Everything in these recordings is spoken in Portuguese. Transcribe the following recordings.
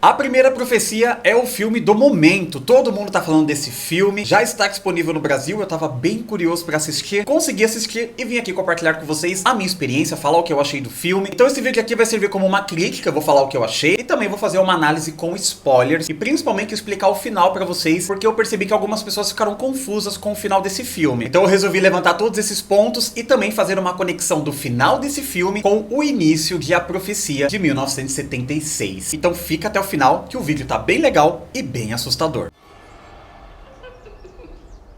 A Primeira Profecia é o filme do momento. Todo mundo tá falando desse filme. Já está disponível no Brasil. Eu tava bem curioso pra assistir. Consegui assistir e vim aqui compartilhar com vocês a minha experiência, falar o que eu achei do filme. Então esse vídeo aqui vai servir como uma crítica. Eu vou falar o que eu achei e também vou fazer uma análise com spoilers e principalmente explicar o final pra vocês, porque eu percebi que algumas pessoas ficaram confusas com o final desse filme. Então eu resolvi levantar todos esses pontos e também fazer uma conexão do final desse filme com o início de A Profecia de 1976. Então fica até o final que o vídeo tá bem legal e bem assustador.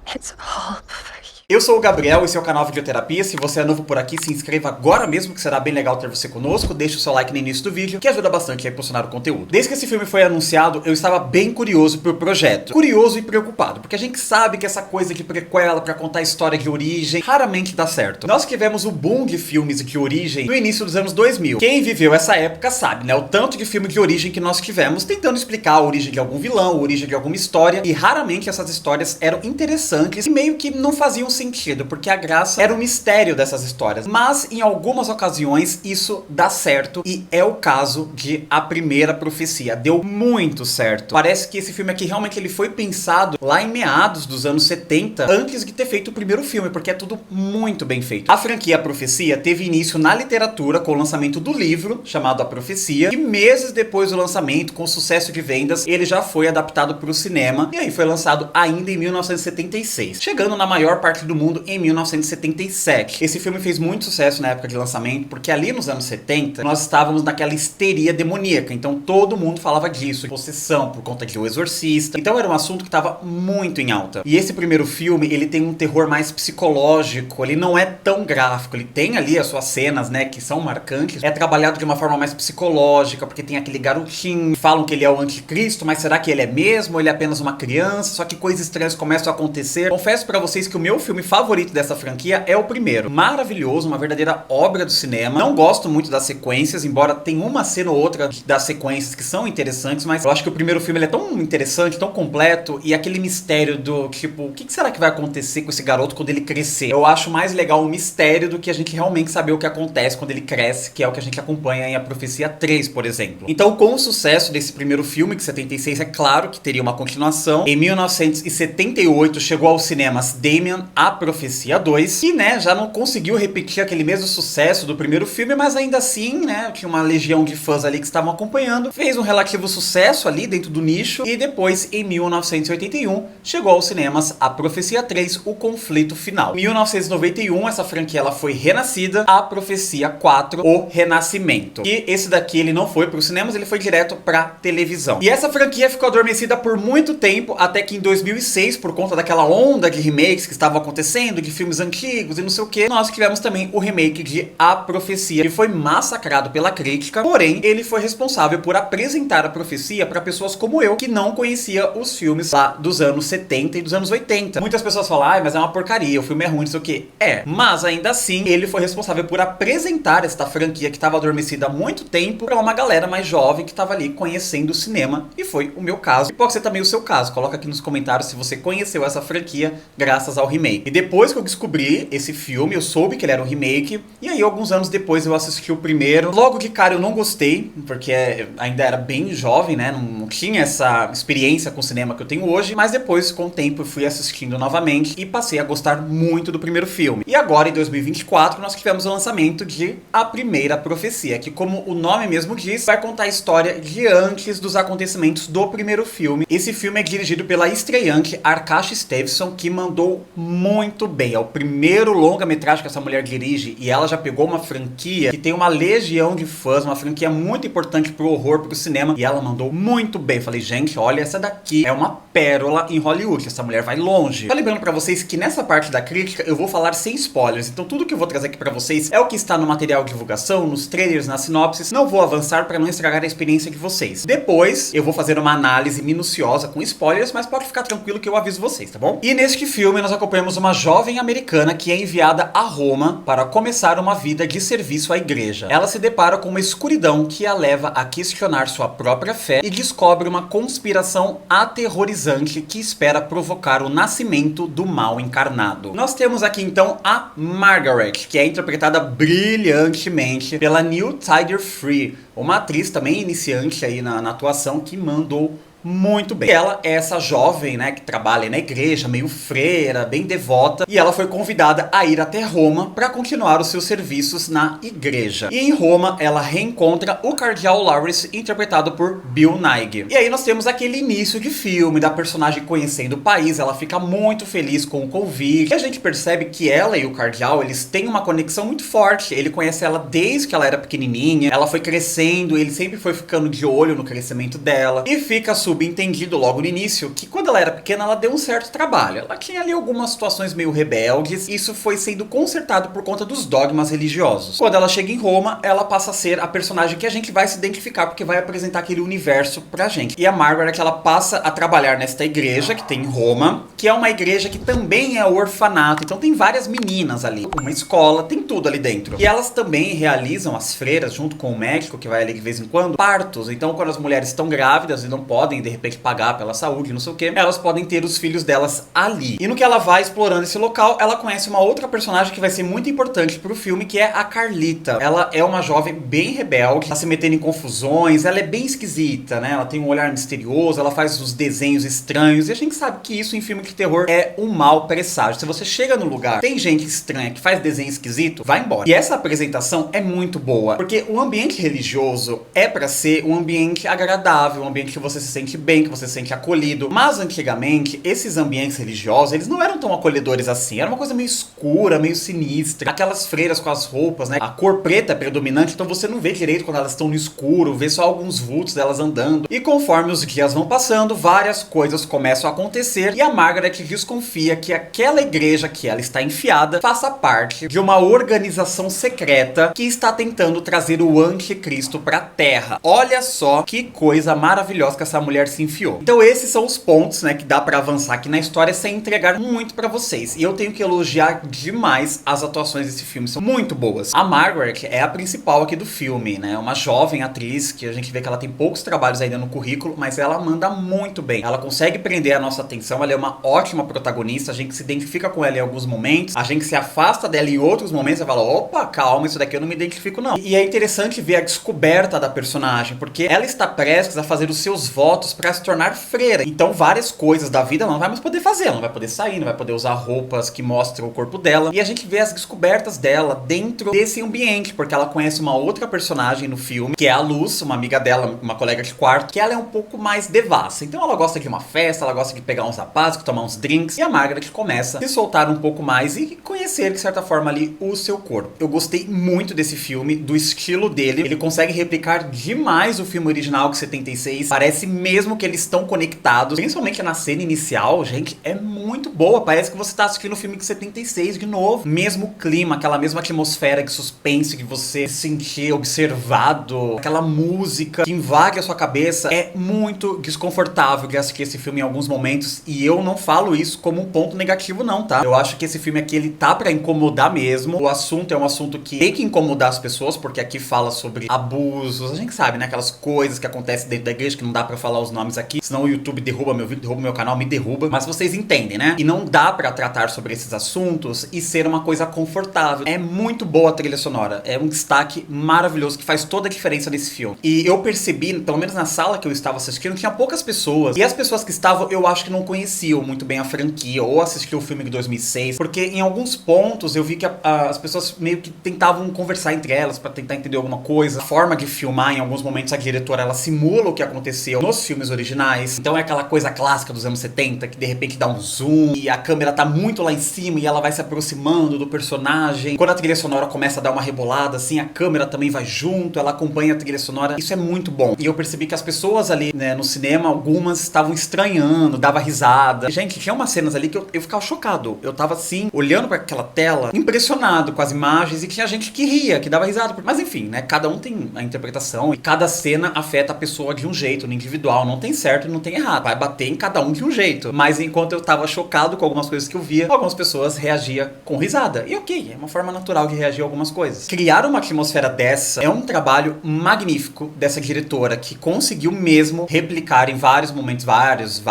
It's all for you. Eu sou o Gabriel, esse é o canal Videoterapia. Se você é novo por aqui, se inscreva agora mesmo, que será bem legal ter você conosco. Deixe o seu like no início do vídeo, que ajuda bastante a impulsionar o conteúdo. Desde que esse filme foi anunciado, eu estava bem curioso pro projeto. Curioso e preocupado, porque a gente sabe que essa coisa de prequela pra contar a história de origem raramente dá certo. Nós tivemos o boom de filmes de origem no início dos anos 2000. Quem viveu essa época sabe, né? O tanto de filme de origem que nós tivemos, tentando explicar a origem de algum vilão, a origem de alguma história, e raramente essas histórias eram interessantes e meio que não faziam sentido, porque a graça era o mistério dessas histórias. Mas em algumas ocasiões isso dá certo, e é o caso de A Primeira Profecia. Deu muito certo. Parece que esse filme aqui realmente ele foi pensado lá em meados dos anos 70, antes de ter feito o primeiro filme, porque é tudo muito bem feito. A franquia A Profecia teve início na literatura com o lançamento do livro chamado A Profecia, e meses depois do lançamento, com sucesso de vendas, ele já foi adaptado para o cinema, e aí foi lançado ainda em 1976, chegando na maior parte do mundo em 1977. Esse filme fez muito sucesso na época de lançamento, porque ali nos anos 70, nós estávamos naquela histeria demoníaca, então todo mundo falava disso, de possessão por conta de O Exorcista, então era um assunto que estava muito em alta. E esse primeiro filme, ele tem um terror mais psicológico, ele não é tão gráfico, ele tem ali as suas cenas, né, que são marcantes, é trabalhado de uma forma mais psicológica, porque tem aquele garotinho, falam que ele é o anticristo, mas será que ele é mesmo, ou ele é apenas uma criança? Só que coisas estranhas começam a acontecer. Confesso pra vocês que o meu filme favorito dessa franquia é o primeiro. Maravilhoso, uma verdadeira obra do cinema. Não gosto muito das sequências, embora tenha uma cena ou outra das sequências que são interessantes, mas eu acho que o primeiro filme ele é tão interessante, tão completo, e aquele mistério do tipo, o que será que vai acontecer com esse garoto quando ele crescer? Eu acho mais legal o mistério do que a gente realmente saber o que acontece quando ele cresce, que é o que a gente acompanha em A Profecia 3, por exemplo. Então, com o sucesso desse primeiro filme, que 76 é claro que teria uma continuação, em 1978 chegou aos cinemas Damien, A Profecia 2, e né, já não conseguiu repetir aquele mesmo sucesso do primeiro filme, mas ainda assim, né, tinha uma legião de fãs ali que estavam acompanhando, fez um relativo sucesso ali dentro do nicho, e depois, em 1981, chegou aos cinemas A Profecia 3, O Conflito Final. Em 1991, essa franquia ela foi renascida, A Profecia 4, O Renascimento. E esse daqui, ele não foi para os cinemas, ele foi direto pra televisão. E essa franquia ficou adormecida por muito tempo, até que em 2006, por conta daquela onda de remakes que estavam acontecendo, de filmes antigos e não sei o que, nós tivemos também o remake de A Profecia, que foi massacrado pela crítica, porém, ele foi responsável por apresentar a profecia para pessoas como eu, que não conhecia os filmes lá dos anos 70 e dos anos 80. Muitas pessoas falam, ai, mas é uma porcaria, o filme é ruim, não sei o que. É, mas ainda assim, ele foi responsável por apresentar esta franquia que estava adormecida há muito tempo para uma galera mais jovem que estava ali conhecendo o cinema, e foi o meu caso. E pode ser também o seu caso, coloca aqui nos comentários se você conheceu essa franquia graças ao remake. E depois que eu descobri esse filme, eu soube que ele era um remake, e aí alguns anos depois eu assisti o primeiro. Logo de cara eu não gostei, porque ainda era bem jovem, né, não tinha essa experiência com cinema que eu tenho hoje, mas depois com o tempo eu fui assistindo novamente e passei a gostar muito do primeiro filme. E agora em 2024 nós tivemos o lançamento de A Primeira Profecia, que como o nome mesmo diz, vai contar a história de antes dos acontecimentos do primeiro filme. Esse filme é dirigido pela estreante Arkashi Stevenson, que mandou muito bem. É o primeiro longa-metragem que essa mulher dirige, e ela já pegou uma franquia que tem uma legião de fãs, uma franquia muito importante pro horror, pro cinema, e ela mandou muito bem. Falei, gente, olha, essa daqui é uma pérola em Hollywood, essa mulher vai longe. Tô lembrando pra vocês que nessa parte da crítica eu vou falar sem spoilers, então tudo que eu vou trazer aqui pra vocês é o que está no material de divulgação, nos trailers, nas sinopses. Não vou avançar pra não estragar a experiência de vocês. Depois eu vou fazer uma análise minuciosa com spoilers, mas pode ficar tranquilo que eu aviso vocês, tá bom? E neste filme nós acompanhamos temos uma jovem americana que é enviada a Roma para começar uma vida de serviço à igreja. Ela se depara com uma escuridão que a leva a questionar sua própria fé e descobre uma conspiração aterrorizante que espera provocar o nascimento do mal encarnado. Nós temos aqui então a Margaret, que é interpretada brilhantemente pela New Tiger Free, uma atriz também iniciante aí na atuação que mandou muito bem. Ela é essa jovem, né, que trabalha na igreja, meio freira, bem devota, e ela foi convidada a ir até Roma para continuar os seus serviços na igreja. E em Roma, ela reencontra o cardeal Lawrence, interpretado por Bill Nighy. E aí nós temos aquele início de filme, da personagem conhecendo o país, ela fica muito feliz com o convite, e a gente percebe que ela e o cardeal, eles têm uma conexão muito forte. Ele conhece ela desde que ela era pequenininha, ela foi crescendo, ele sempre foi ficando de olho no crescimento dela, e fica subentendido logo no início que quando ela era pequena ela deu um certo trabalho. Ela tinha ali algumas situações meio rebeldes, e isso foi sendo consertado por conta dos dogmas religiosos. Quando ela chega em Roma, ela passa a ser a personagem que a gente vai se identificar, porque vai apresentar aquele universo pra gente. E a Margaret, ela passa a trabalhar nesta igreja que tem em Roma, que é uma igreja que também é orfanato, então tem várias meninas ali, uma escola, tem tudo ali dentro. E elas também realizam, as freiras, junto com o médico que vai ali de vez em quando, partos. Então quando as mulheres estão grávidas e não podem de repente pagar pela saúde, não sei o que, elas podem ter os filhos delas ali. E no que ela vai explorando esse local, ela conhece uma outra personagem que vai ser muito importante pro filme, que é a Carlita. Ela é uma jovem bem rebelde, tá se metendo em confusões, ela é bem esquisita, né? Ela tem um olhar misterioso, ela faz os desenhos estranhos, e a gente sabe que isso em filme de terror é um mau presságio. Se você chega no lugar, tem gente estranha que faz desenho esquisito, vai embora. E essa apresentação é muito boa, porque o ambiente religioso é pra ser um ambiente agradável, um ambiente que você se sente bem, que você se sente acolhido. Mas antigamente, esses ambientes religiosos, eles não eram tão acolhedores assim. Era uma coisa meio escura, meio sinistra. Aquelas freiras com as roupas, né? A cor preta é predominante, então você não vê direito quando elas estão no escuro, vê só alguns vultos delas andando. E conforme os dias vão passando, várias coisas começam a acontecer, e a Margaret desconfia que aquela igreja que ela está enfiada faça parte de uma organização secreta que está tentando trazer o anticristo para a Terra. Olha só que coisa maravilhosa que essa mulher se enfiou. Então esses são os pontos, né, que dá pra avançar aqui na história sem entregar muito pra vocês. E eu tenho que elogiar demais as atuações desse filme, são muito boas. A Margaret é a principal aqui do filme, né, uma jovem atriz que a gente vê que ela tem poucos trabalhos ainda no currículo, mas ela manda muito bem. Ela consegue prender a nossa atenção, ela é uma ótima protagonista, a gente se identifica com ela em alguns momentos, a gente se afasta dela em outros momentos e fala, opa, calma, isso daqui eu não me identifico não. E é interessante ver a descoberta da personagem, porque ela está prestes a fazer os seus votos para se tornar freira. Então várias coisas da vida ela não vai mais poder fazer, ela não vai poder sair, não vai poder usar roupas que mostram o corpo dela. E a gente vê as descobertas dela dentro desse ambiente, porque ela conhece uma outra personagem no filme, que é a Luz, uma amiga dela, uma colega de quarto, que ela é um pouco mais devassa. Então ela gosta de uma festa, ela gosta de pegar uns rapazes, tomar uns drinks, e a Margaret começa a se soltar um pouco mais e conhecer, de certa forma, ali o seu corpo. Eu gostei muito desse filme, do estilo dele, ele consegue replicar demais o filme original de 76, parece mesmo que eles estão conectados, principalmente na cena inicial, gente, é muito boa, parece que você tá assistindo o filme de 76 de novo, mesmo clima, aquela mesma atmosfera de suspense que você se sentir observado, aquela música que invade a sua cabeça, é muito desconfortável de assistir esse filme em alguns momentos, e eu não falo isso como um ponto negativo não, tá? Eu acho que esse filme aqui, ele tá pra incomodar mesmo, o assunto é um assunto que tem que incomodar as pessoas, porque aqui fala sobre abusos, a gente sabe, né, aquelas coisas que acontecem dentro da igreja, que não dá pra falar os nomes aqui, senão o YouTube derruba meu vídeo, derruba meu canal, me derruba, mas vocês entendem, né? E não dá pra tratar sobre esses assuntos e ser uma coisa confortável. É muito boa a trilha sonora, é um destaque maravilhoso que faz toda a diferença nesse filme. E eu percebi, pelo menos na sala que eu estava assistindo, tinha poucas pessoas, e as pessoas que estavam, eu acho que não conheciam muito bem a franquia, ou assistiam o filme de 2006, porque em alguns pontos eu vi que as pessoas meio que tentavam conversar entre elas pra tentar entender alguma coisa. A forma de filmar, em alguns momentos a diretora, ela simula o que aconteceu nos filmes originais, então é aquela coisa clássica dos anos 70, que de repente dá um zoom, e a câmera tá muito lá em cima, e ela vai se aproximando do personagem. Quando a trilha sonora começa a dar uma rebolada, assim, a câmera também vai junto, ela acompanha a trilha sonora, isso é muito bom. E eu percebi que as pessoas ali, né, no cinema, algumas estavam estranhando, dava risada. Gente, tinha umas cenas ali que eu ficava chocado. Eu tava assim, olhando pra aquela tela, impressionado com as imagens, e tinha gente que ria, que dava risada. Mas enfim, né, cada um tem a interpretação, e cada cena afeta a pessoa de um jeito, no individual, não tem certo e não tem errado. Vai bater em cada um de um jeito. Mas enquanto eu tava chocado com algumas coisas que eu via, algumas pessoas reagiam com risada. E ok, é uma forma natural de reagir a algumas coisas. Criar uma atmosfera dessa é um trabalho magnífico dessa diretora, que conseguiu mesmo replicar em vários momentos, vários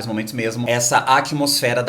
momentos mesmo, essa atmosfera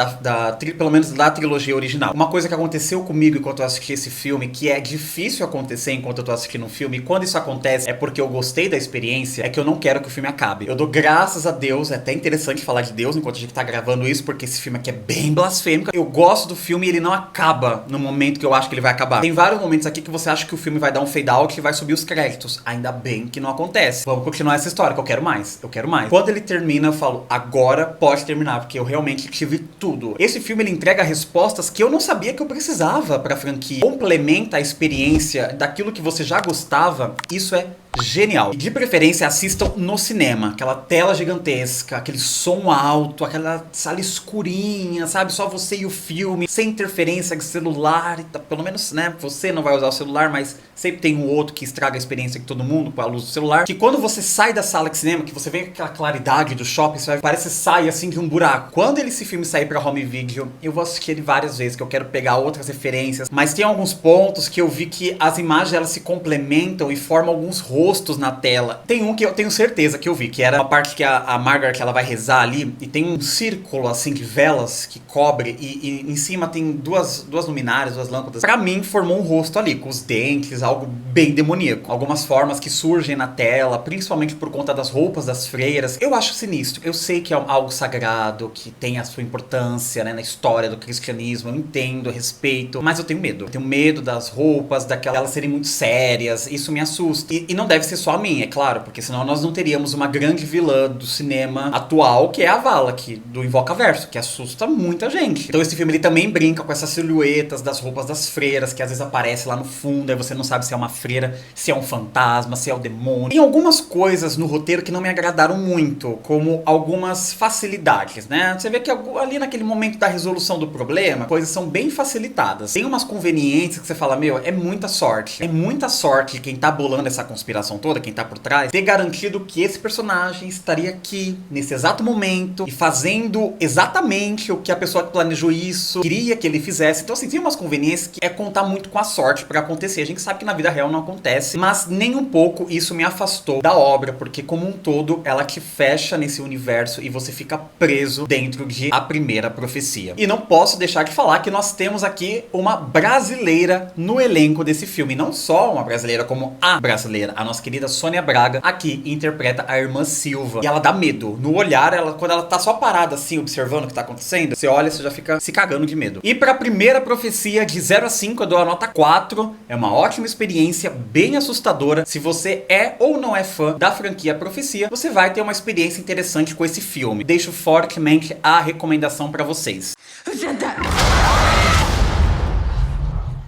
pelo menos da trilogia original. Uma coisa que aconteceu comigo enquanto eu assisti esse filme, que é difícil acontecer enquanto eu tô assistindo um filme, e quando isso acontece é porque eu gostei da experiência, é que eu não quero que o filme acabe. Eu dou graças a Deus, é até interessante falar de Deus enquanto a gente tá gravando isso, porque esse filme aqui é bem blasfêmico. Eu gosto do filme e ele não acaba no momento que eu acho que ele vai acabar. Tem vários momentos aqui que você acha que o filme vai dar um fade out e vai subir os créditos. Ainda bem que não acontece. Vamos continuar essa história, que eu quero mais. Eu quero mais. Quando ele termina, eu falo, agora pode terminar, porque eu realmente tive tudo. Esse filme, ele entrega respostas que eu não sabia que eu precisava pra franquia. Complementa a experiência daquilo que você já gostava. Isso é genial. E de preferência assistam no cinema. Aquela tela gigantesca, aquele som alto, aquela sala escurinha, sabe? Só você e o filme, sem interferência de celular. Pelo menos, né? Você não vai usar o celular, mas sempre tem um outro que estraga a experiência de todo mundo com a luz do celular. Que quando você sai da sala de cinema, que você vê aquela claridade do shopping, você parece sai assim de um buraco. Quando esse filme sair pra home video, eu vou assistir ele várias vezes, que eu quero pegar outras referências. Mas tem alguns pontos que eu vi que as imagens elas se complementam e formam alguns rostos na tela. Tem um que eu tenho certeza que eu vi, que era uma parte que a Margaret ela vai rezar ali, e tem um círculo assim de velas que cobre, e em cima tem duas luminárias, duas lâmpadas. Pra mim formou um rosto ali, com os dentes, algo bem demoníaco. Algumas formas que surgem na tela, principalmente por conta das roupas das freiras. Eu acho sinistro. Eu sei que é algo sagrado, que tem a sua importância, né, na história do cristianismo. Eu entendo, respeito, mas eu tenho medo. Eu tenho medo das roupas, elas serem muito sérias. Isso me assusta. E não deve ser só a mim, é claro, porque senão nós não teríamos uma grande vilã do cinema atual, que é a Valak, do Invocaverso, que assusta muita gente. Então esse filme ele também brinca com essas silhuetas das roupas das freiras, que às vezes aparece lá no fundo, aí você não sabe se é uma freira, se é um fantasma, se é o demônio. Tem algumas coisas no roteiro que não me agradaram muito, como algumas facilidades, né? Você vê que ali naquele momento da resolução do problema, coisas são bem facilitadas. Tem umas conveniências que você fala, meu, é muita sorte. É muita sorte de quem tá bolando essa conspiração toda, quem tá por trás, ter garantido que esse personagem estaria aqui, nesse exato momento, e fazendo exatamente o que a pessoa que planejou isso queria que ele fizesse. Então assim, tem umas conveniências que é contar muito com a sorte pra acontecer. A gente sabe que na vida real não acontece, mas nem um pouco isso me afastou da obra, porque como um todo, ela te fecha nesse universo e você fica preso dentro de A Primeira Profecia. E não posso deixar de falar que nós temos aqui uma brasileira no elenco desse filme. Não só uma brasileira, como a brasileira. A nossa querida Sônia Braga aqui interpreta a irmã Silva. E ela dá medo. No olhar, quando ela tá só parada assim, observando o que tá acontecendo, você olha, você já fica se cagando de medo. E pra Primeira Profecia, de 0 a 5, eu dou a nota 4. É uma ótima experiência, bem assustadora. Se você é ou não é fã da franquia Profecia, você vai ter uma experiência interessante com esse filme. Deixo fortemente a recomendação pra vocês.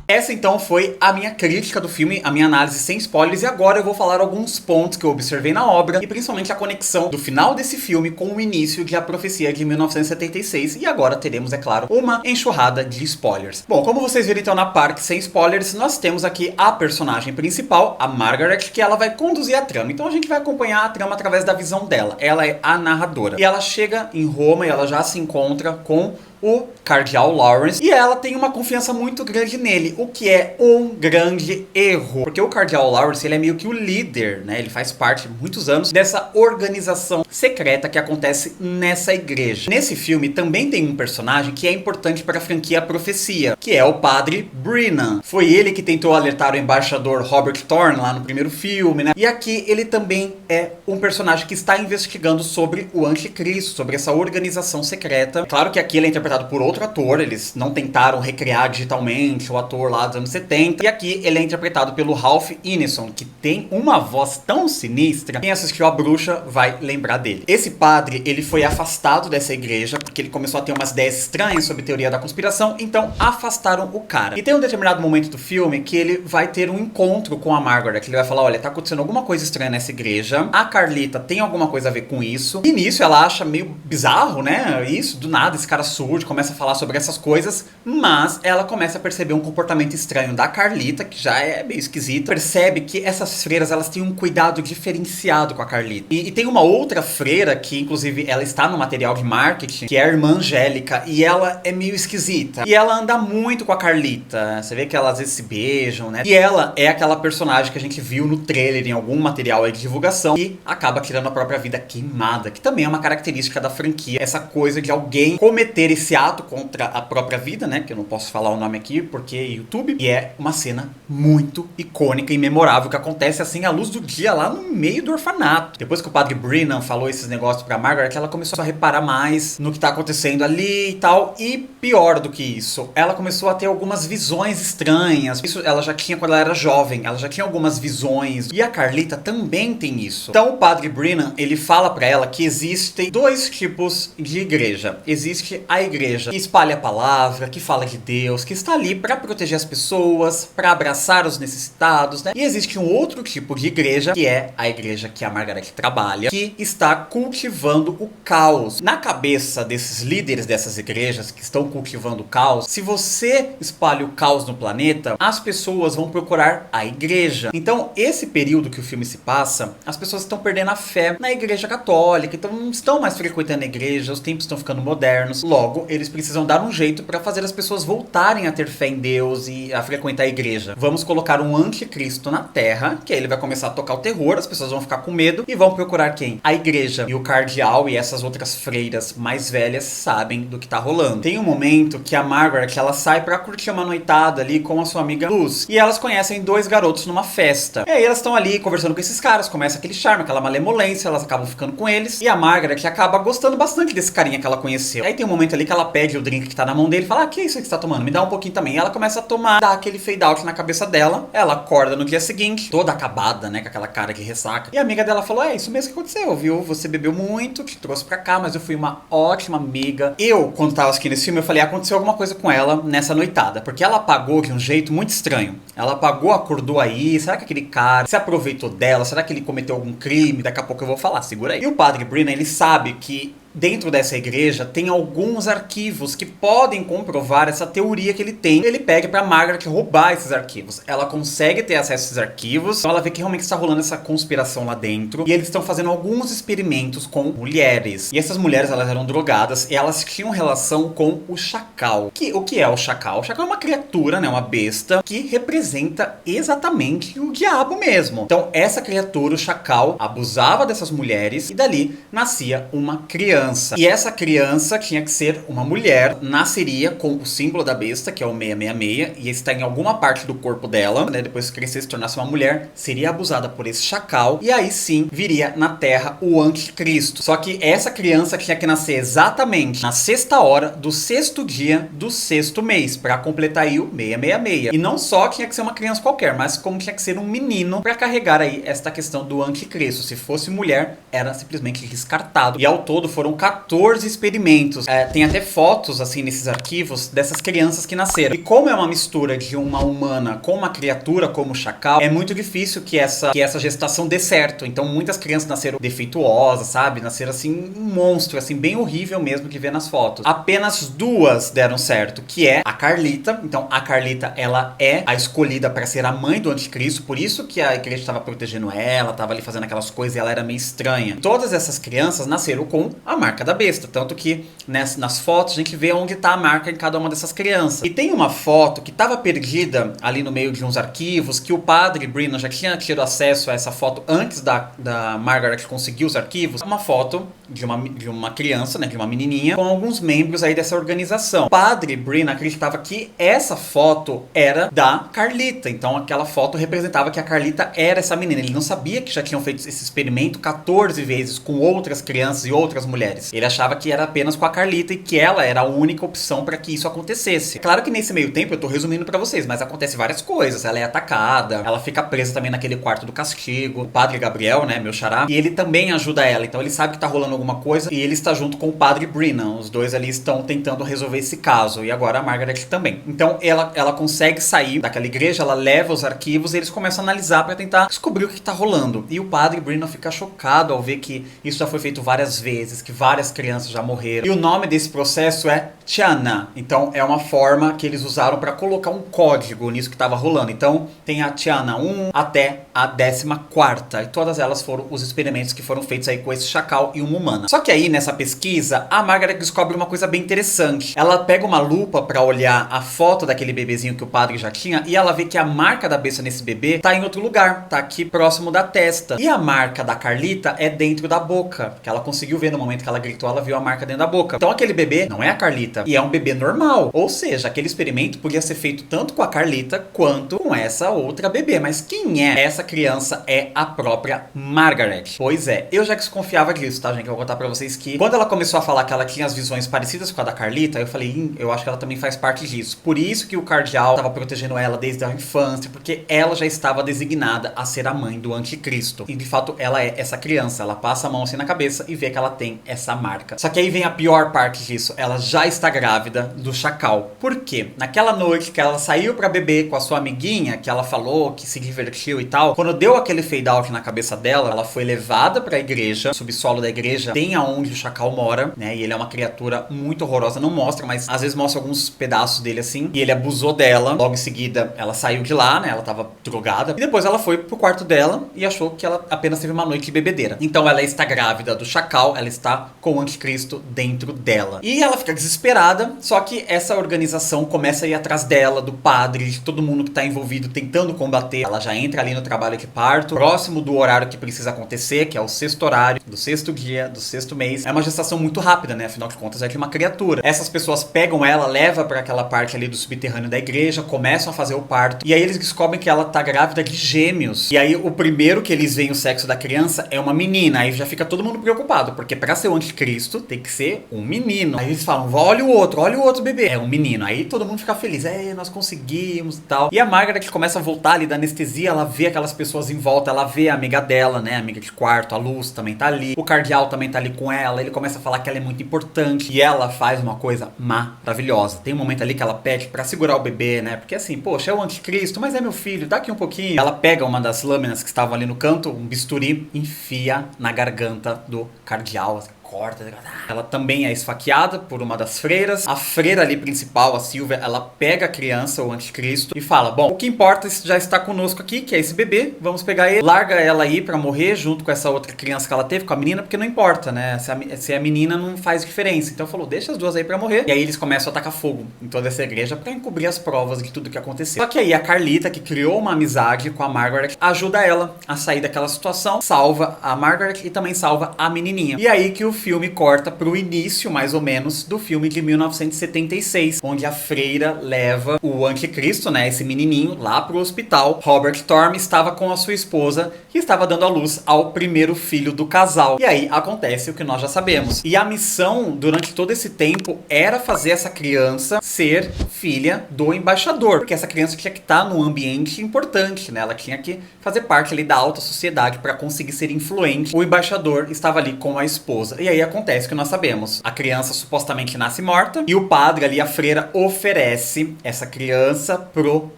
Essa então foi a minha crítica do filme, a minha análise sem spoilers, e agora eu vou falar alguns pontos que eu observei na obra, e principalmente a conexão do final desse filme com o início de A Profecia de 1976, e agora teremos, é claro, uma enxurrada de spoilers. Bom, como vocês viram então na parte sem spoilers, nós temos aqui a personagem principal, a Margaret, que ela vai conduzir a trama. Então a gente vai acompanhar a trama através da visão dela. Ela é a narradora. E ela chega em Roma e ela já se encontra com o Cardeal Lawrence, e ela tem uma confiança muito grande nele, o que é um grande erro, porque o Cardeal Lawrence, ele é meio que o líder, né? Ele faz parte, muitos anos, dessa organização secreta que acontece nessa igreja. Nesse filme também tem um personagem que é importante para a franquia Profecia, que é o Padre Brennan. Foi ele que tentou alertar o embaixador Robert Thorne lá no primeiro filme, né? E aqui ele também é um personagem que está investigando sobre o anticristo, sobre essa organização secreta. Claro que aqui ele é interpretado por outro ator, eles não tentaram recriar digitalmente o ator lá dos anos 70, e aqui ele é interpretado pelo Ralph Ineson, que tem uma voz tão sinistra, quem assistiu A Bruxa vai lembrar dele. Esse padre, ele foi afastado dessa igreja, porque ele começou a ter umas ideias estranhas sobre teoria da conspiração, então afastaram o cara. E tem um determinado momento do filme que ele vai ter um encontro com a Margaret, que ele vai falar, olha, tá acontecendo alguma coisa estranha nessa igreja, a Carlita tem alguma coisa a ver com isso, e nisso ela acha meio bizarro, né, isso, do nada esse cara surge, Gertrude começa a falar sobre essas coisas, mas ela começa a perceber um comportamento estranho da Carlita, que já é meio esquisita. Percebe que essas freiras, elas têm um cuidado diferenciado com a Carlita. E tem uma outra freira, que inclusive ela está no material de marketing, que é a irmã Angélica, e ela é meio esquisita. E ela anda muito com a Carlita, você vê que elas às vezes se beijam, né? E ela é aquela personagem que a gente viu no trailer, em algum material aí de divulgação, e acaba tirando a própria vida queimada, que também é uma característica da franquia, essa coisa de alguém cometer esse ato contra a própria vida, né? Que eu não posso falar o nome aqui porque é YouTube. E é uma cena muito icônica e memorável que acontece assim à luz do dia lá no meio do orfanato. Depois que o padre Brennan falou esses negócios pra Margaret, ela começou a reparar mais no que tá acontecendo ali e tal. E pior do que isso, ela começou a ter algumas visões estranhas. Isso ela já tinha quando ela era jovem, ela já tinha algumas visões. E a Carlita também tem isso. Então o padre Brennan, ele fala pra ela que existem dois tipos de igreja. Existe a igreja que espalha a palavra, que fala de Deus, que está ali pra proteger as pessoas, pra abraçar os necessitados, né? E existe um outro tipo de igreja, que é a igreja que a Margaret trabalha, que está cultivando o caos. Na cabeça desses líderes dessas igrejas que estão cultivando o caos, se você espalha o caos no planeta, as pessoas vão procurar a igreja. Então, esse período que o filme se passa, as pessoas estão perdendo a fé na igreja católica, então não estão mais frequentando a igreja, os tempos estão ficando modernos. Logo, eles precisam dar um jeito para fazer as pessoas voltarem a ter fé em Deus e a frequentar a igreja. Vamos colocar um anticristo na Terra, que aí ele vai começar a tocar o terror, as pessoas vão ficar com medo e vão procurar quem? A igreja. E o cardeal e essas outras freiras mais velhas sabem do que tá rolando. Tem um momento que a Margaret, ela sai pra curtir uma noitada ali com a sua amiga Luz. E elas conhecem dois garotos numa festa. E aí elas estão ali conversando com esses caras, começa aquele charme, aquela malemolência, elas acabam ficando com eles. E a Margaret acaba gostando bastante desse carinha que ela conheceu. Aí tem um momento ali que ela pede o drink que tá na mão dele e fala: ah, que é isso que você tá tomando? Me dá um pouquinho também. E ela começa a tomar, dá aquele fade out na cabeça dela. Ela acorda no dia seguinte, toda acabada, né, com aquela cara de ressaca. E a amiga dela falou: é isso mesmo que aconteceu, viu? Você bebeu muito, te trouxe pra cá, mas eu fui uma ótima amiga. Eu, quando tava assistindo esse filme, eu falei: aconteceu alguma coisa com ela nessa noitada, porque ela apagou de um jeito muito estranho. Ela apagou, acordou aí, será que aquele cara se aproveitou dela? Será que ele cometeu algum crime? Daqui a pouco eu vou falar, segura aí. E o padre Brennan, ele sabe que dentro dessa igreja tem alguns arquivos que podem comprovar essa teoria que ele tem. Ele pede pra Margaret roubar esses arquivos. Ela consegue ter acesso a esses arquivos, então ela vê que realmente está rolando essa conspiração lá dentro. E eles estão fazendo alguns experimentos com mulheres. E essas mulheres, elas eram drogadas e elas tinham relação com o chacal. O que é o chacal? O chacal é uma criatura, né, uma besta, que representa exatamente o diabo mesmo. Então essa criatura, o chacal, abusava dessas mulheres e dali nascia uma criança. E essa criança tinha que ser uma mulher, nasceria com o símbolo da besta, que é o 666, e está em alguma parte do corpo dela, né? Depois que crescer, se tornasse uma mulher, seria abusada por esse chacal, e aí sim viria na Terra o anticristo. Só que essa criança tinha que nascer exatamente na sexta hora do sexto dia do sexto mês, para completar aí o 666. E não só tinha que ser uma criança qualquer, mas como tinha que ser um menino para carregar aí esta questão do anticristo. Se fosse mulher, era simplesmente descartado. E ao todo foram 14 experimentos. Tem até fotos, assim, nesses arquivos dessas crianças que nasceram. E como é uma mistura de uma humana com uma criatura como o chacal, é muito difícil que essa gestação dê certo. Então muitas crianças nasceram defeituosas, sabe? Nasceram, assim, um monstro, assim, bem horrível mesmo que vê nas fotos. Apenas duas deram certo, que é a Carlita. Então a Carlita, ela é a escolhida para ser a mãe do anticristo, por isso que a igreja estava protegendo ela, estava ali fazendo aquelas coisas e ela era meio estranha. Todas essas crianças nasceram com a marca da besta, tanto que nas fotos a gente vê onde está a marca em cada uma dessas crianças. E tem uma foto que estava perdida ali no meio de uns arquivos, que o padre Brennan já tinha tido acesso a essa foto antes da Margaret conseguir os arquivos. Uma foto de uma criança, né, de uma menininha, com alguns membros aí dessa organização. O padre Brennan acreditava que essa foto era da Carlita, então aquela foto representava que a Carlita era essa menina. Ele não sabia que já tinham feito esse experimento 14 vezes com outras crianças e outras mulheres. Ele achava que era apenas com a Carlita e que ela era a única opção para que isso acontecesse. Claro que nesse meio tempo, eu tô resumindo para vocês, mas acontece várias coisas. Ela é atacada, ela fica presa também naquele quarto do castigo. O padre Gabriel, né, meu xará, e ele também ajuda ela. Então ele sabe que tá rolando alguma coisa e ele está junto com o padre Brennan. Os dois ali estão tentando resolver esse caso. E agora a Margaret também. Então ela consegue sair daquela igreja, ela leva os arquivos e eles começam a analisar para tentar descobrir o que tá rolando. E o padre Brennan fica chocado ao ver que isso já foi feito várias vezes, que várias crianças já morreram. E o nome desse processo é Tiana. Então é uma forma que eles usaram para colocar um código nisso que estava rolando. Então tem a Tiana 1 até a 14ª. E todas elas foram os experimentos que foram feitos aí com esse chacal e uma humana. Só que aí nessa pesquisa, a Margaret descobre uma coisa bem interessante. Ela pega uma lupa para olhar a foto daquele bebezinho que o padre já tinha e ela vê que a marca da besta nesse bebê tá em outro lugar. Tá aqui próximo da testa. E a marca da Carlita é dentro da boca. Que ela conseguiu ver no momento que ela gritou, ela viu a marca dentro da boca. Então aquele bebê não é a Carlita. E é um bebê normal. Ou seja, aquele experimento podia ser feito tanto com a Carlita quanto com essa outra bebê. Mas quem é essa criança? É a própria Margaret. Pois é, eu já desconfiava disso, tá, gente? Eu vou contar pra vocês que quando ela começou a falar que ela tinha as visões parecidas com a da Carlita, eu falei, eu acho que ela também faz parte disso. Por isso que o cardeal estava protegendo ela desde a infância, porque ela já estava designada a ser a mãe do anticristo. E de fato ela é essa criança. Ela passa a mão assim na cabeça e vê que ela tem essa marca. Só que aí vem a pior parte disso. Ela já está grávida do chacal. Por quê? Naquela noite que ela saiu pra beber com a sua amiguinha, que ela falou que se divertiu e tal, quando deu aquele fade out na cabeça dela, ela foi levada pra igreja. O subsolo da igreja tem aonde o chacal mora, né? E ele é uma criatura muito horrorosa. Não mostra, mas às vezes mostra alguns pedaços dele assim. E ele abusou dela. Logo em seguida, ela saiu de lá, né? Ela tava drogada. E depois ela foi pro quarto dela e achou que ela apenas teve uma noite de bebedeira. Então ela está grávida do chacal, ela está com o anticristo dentro dela. E ela fica desesperada, só que essa organização começa a ir atrás dela, do padre, de todo mundo que tá envolvido tentando combater. Ela já entra ali no trabalho de parto, próximo do horário que precisa acontecer, que é o 6º horário, do 6º dia, do 6º mês. É uma gestação muito rápida, né? Afinal de contas, é de uma criatura. Essas pessoas pegam ela, levam pra aquela parte ali do subterrâneo da igreja, começam a fazer o parto, e aí eles descobrem que ela tá grávida de gêmeos. E aí o primeiro que eles veem o sexo da criança é uma menina. Aí já fica todo mundo preocupado, porque pra ser o anticristo tem que ser um menino. Aí eles falam, olha o outro bebê. É um menino. Aí todo mundo fica feliz, nós conseguimos e tal. E a Margaret começa a voltar ali da anestesia, ela vê aquelas pessoas em volta, ela vê a amiga dela, né, a amiga de quarto, a Luz também tá ali, o cardeal também tá ali com ela, ele começa a falar que ela é muito importante, e ela faz uma coisa maravilhosa. Tem um momento ali que ela pede pra segurar o bebê, né, porque assim, poxa, é o anticristo, mas é meu filho, dá aqui um pouquinho. Ela pega uma das lâminas que estavam ali no canto, um bisturi, enfia na garganta do cardeal, assim, corta. Ela também é esfaqueada por uma das freiras. A freira ali principal, a Silvia, ela pega a criança, o anticristo, e fala, bom, o que importa já está conosco aqui, que é esse bebê, vamos pegar ele, larga ela aí pra morrer junto com essa outra criança que ela teve, com a menina, porque não importa, né, se a menina não faz diferença. Então falou, deixa as duas aí pra morrer. E aí eles começam a atacar fogo em toda essa igreja pra encobrir as provas de tudo que aconteceu. Só que aí a Carlita, que criou uma amizade com a Margaret, ajuda ela a sair daquela situação, salva a Margaret e também salva a menininha. E aí que o filme corta pro início, mais ou menos, do filme de 1976, onde a freira leva o anticristo, né, esse menininho, lá pro hospital. Robert Thorne estava com a sua esposa e estava dando à luz ao primeiro filho do casal. E aí acontece o que nós já sabemos. E a missão, durante todo esse tempo, era fazer essa criança ser filha do embaixador, porque essa criança tinha que estar num ambiente importante, né, ela tinha que fazer parte ali da alta sociedade para conseguir ser influente. O embaixador estava ali com a esposa. E aí acontece o que nós sabemos. A criança supostamente nasce morta e o padre ali, a freira, oferece essa criança pro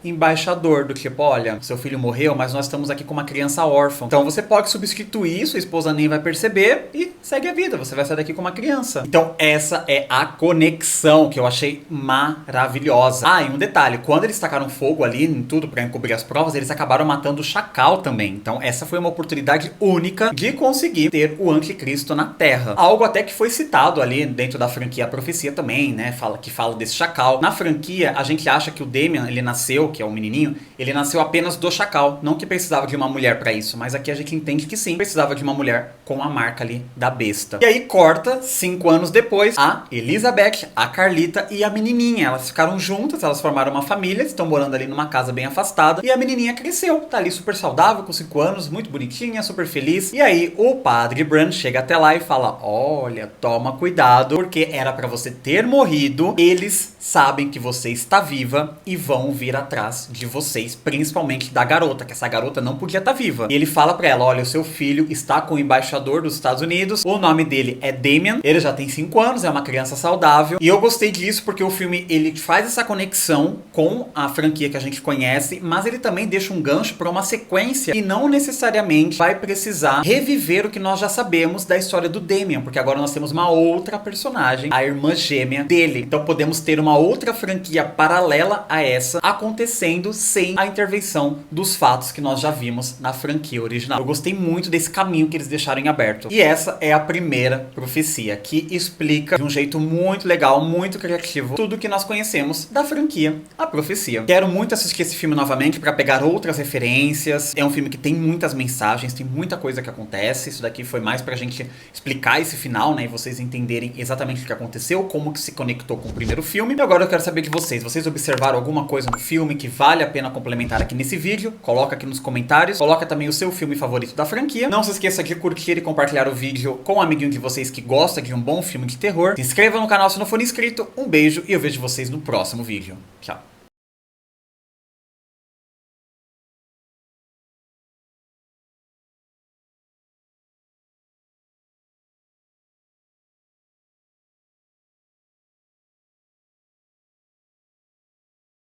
embaixador, do tipo, olha, seu filho morreu, mas nós estamos aqui com uma criança órfã. Então você pode substituir, sua esposa nem vai perceber e segue a vida. Você vai sair daqui com uma criança. Então essa é a conexão que eu achei maravilhosa. Ah, e um detalhe, quando eles tacaram fogo ali em tudo pra encobrir as provas, eles acabaram matando o chacal também. Então essa foi uma oportunidade única de conseguir ter o anticristo na Terra. Algo até que foi citado ali dentro da franquia A Profecia também, né? Fala desse chacal. Na franquia, a gente acha que o Damien, ele nasceu, que é o menininho, ele nasceu apenas do chacal. Não que precisava de uma mulher pra isso, mas aqui a gente entende que sim, precisava de uma mulher com a marca ali da besta. E aí corta, 5 anos depois, a Elizabeth, a Carlita e a menininha. Elas ficaram juntas, elas formaram uma família, estão morando ali numa casa bem afastada, e a menininha cresceu, tá ali super saudável, com 5 anos, muito bonitinha, super feliz. E aí o padre Bran chega até lá e fala, olha, toma cuidado, porque era pra você ter morrido, eles sabem que você está viva e vão vir atrás de vocês, principalmente da garota, que essa garota não podia estar viva. E ele fala pra ela, olha, o seu filho está com o embaixador dos Estados Unidos, o nome dele é Damien, ele já tem 5 anos, é uma criança saudável, e eu gostei disso porque o filme, ele faz essa conexão com a franquia que a gente conhece, mas ele também deixa um gancho pra uma sequência e não necessariamente vai precisar reviver o que nós já sabemos da história do Damien. caminho, porque agora nós temos uma outra personagem, a irmã gêmea dele. Então podemos ter uma outra franquia paralela a essa acontecendo sem a intervenção dos fatos que nós já vimos na franquia original. Eu gostei muito desse caminho que eles deixaram em aberto. E essa é a primeira profecia, que explica de um jeito muito legal, muito criativo, tudo que nós conhecemos da franquia A Profecia. Quero muito assistir esse filme novamente para pegar outras referências. É um filme que tem muitas mensagens, tem muita coisa que acontece. Isso daqui foi mais pra gente explicar esse final, né, e vocês entenderem exatamente o que aconteceu, como que se conectou com o primeiro filme. E agora eu quero saber de vocês. Vocês observaram alguma coisa no filme que vale a pena complementar aqui nesse vídeo? Coloca aqui nos comentários. Coloca também o seu filme favorito da franquia. Não se esqueça de curtir e compartilhar o vídeo com um amiguinho de vocês que gosta de um bom filme de terror. Se inscreva no canal se não for inscrito. Um beijo e eu vejo vocês no próximo vídeo. Tchau.